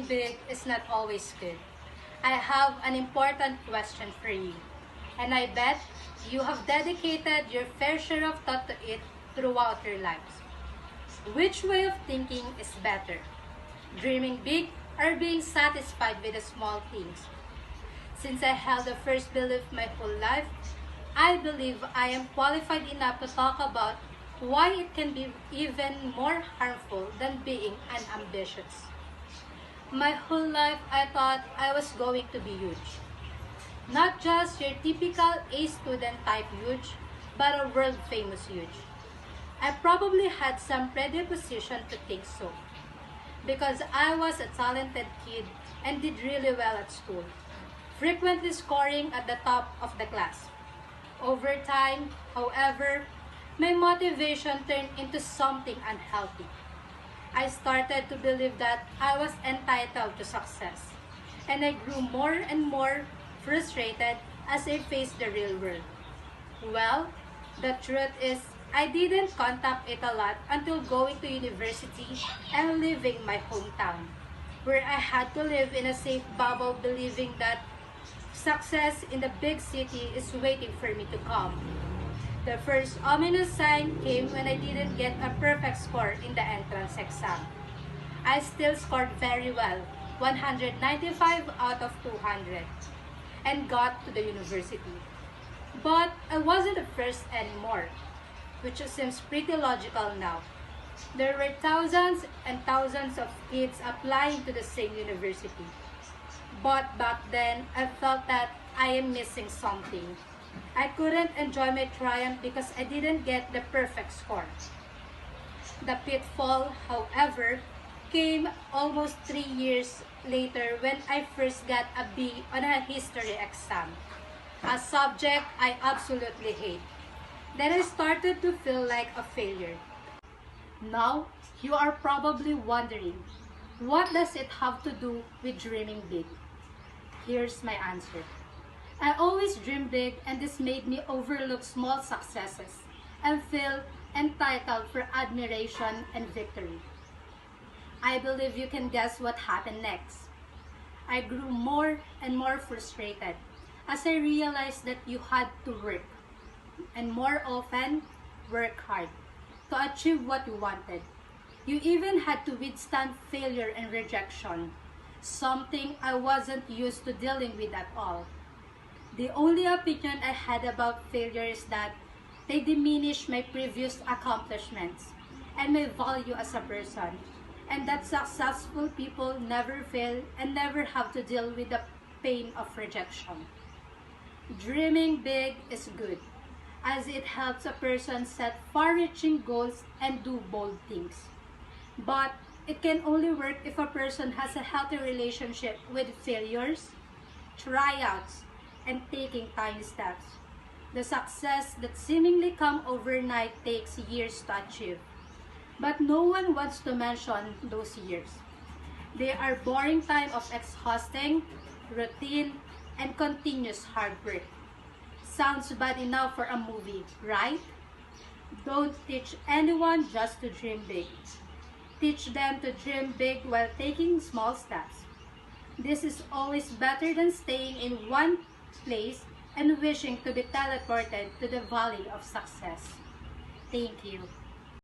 dreaming big is not always good. I have an important question for you, and I bet you have dedicated your fair share of thought to it throughout your lives. Which way of thinking is better? Dreaming big or being satisfied with the small things? Since I held the first belief my whole life, I believe I am qualified enough to talk about why it can be even more harmful than being unambitious. My whole life I thought I was going to be huge. Not just your typical A student type huge, but a world famous huge. I probably had some predisposition to think so, because I was a talented kid and did really well at school, frequently scoring at the top of the class. Over time, however, my motivation turned into something unhealthy. I started to believe that I was entitled to success, and I grew more and more frustrated as I faced the real world. Well, the truth is, I didn't contact it a lot until going to university and leaving my hometown, where I had to live in a safe bubble believing that success in the big city is waiting for me to come. The first ominous sign came when I didn't get a perfect score in the entrance exam. I still scored very well, 195 out of 200, and got to the university. But I wasn't the first anymore, which seems pretty logical now. There were thousands and thousands of kids applying to the same university. But back then, I felt that I am missing something. I couldn't enjoy my triumph because I didn't get the perfect score. The pitfall, however, came almost 3 years later when I first got a B on a history exam, a subject I absolutely hate. Then I started to feel like a failure. Now, you are probably wondering, what does it have to do with dreaming big? Here's my answer. I always dream big, and this made me overlook small successes and feel entitled for admiration and victory. I believe you can guess what happened next. I grew more and more frustrated as I realized that you had to work, and more often, work hard to achieve what you wanted. You even had to withstand failure and rejection, something I wasn't used to dealing with at all. The only opinion I had about failure is that they diminish my previous accomplishments and my value as a person, and that successful people never fail and never have to deal with the pain of rejection. Dreaming big is good, as it helps a person set far-reaching goals and do bold things. But it can only work if a person has a healthy relationship with failures, tryouts, and taking tiny steps. The success that seemingly come overnight takes years to achieve. But no one wants to mention those years. They are boring time of exhausting, routine, and continuous hard work. Sounds bad enough for a movie, right? Don't teach anyone just to dream big. Teach them to dream big while taking small steps. This is always better than staying in one place and wishing to be teleported to the valley of success. Thank you.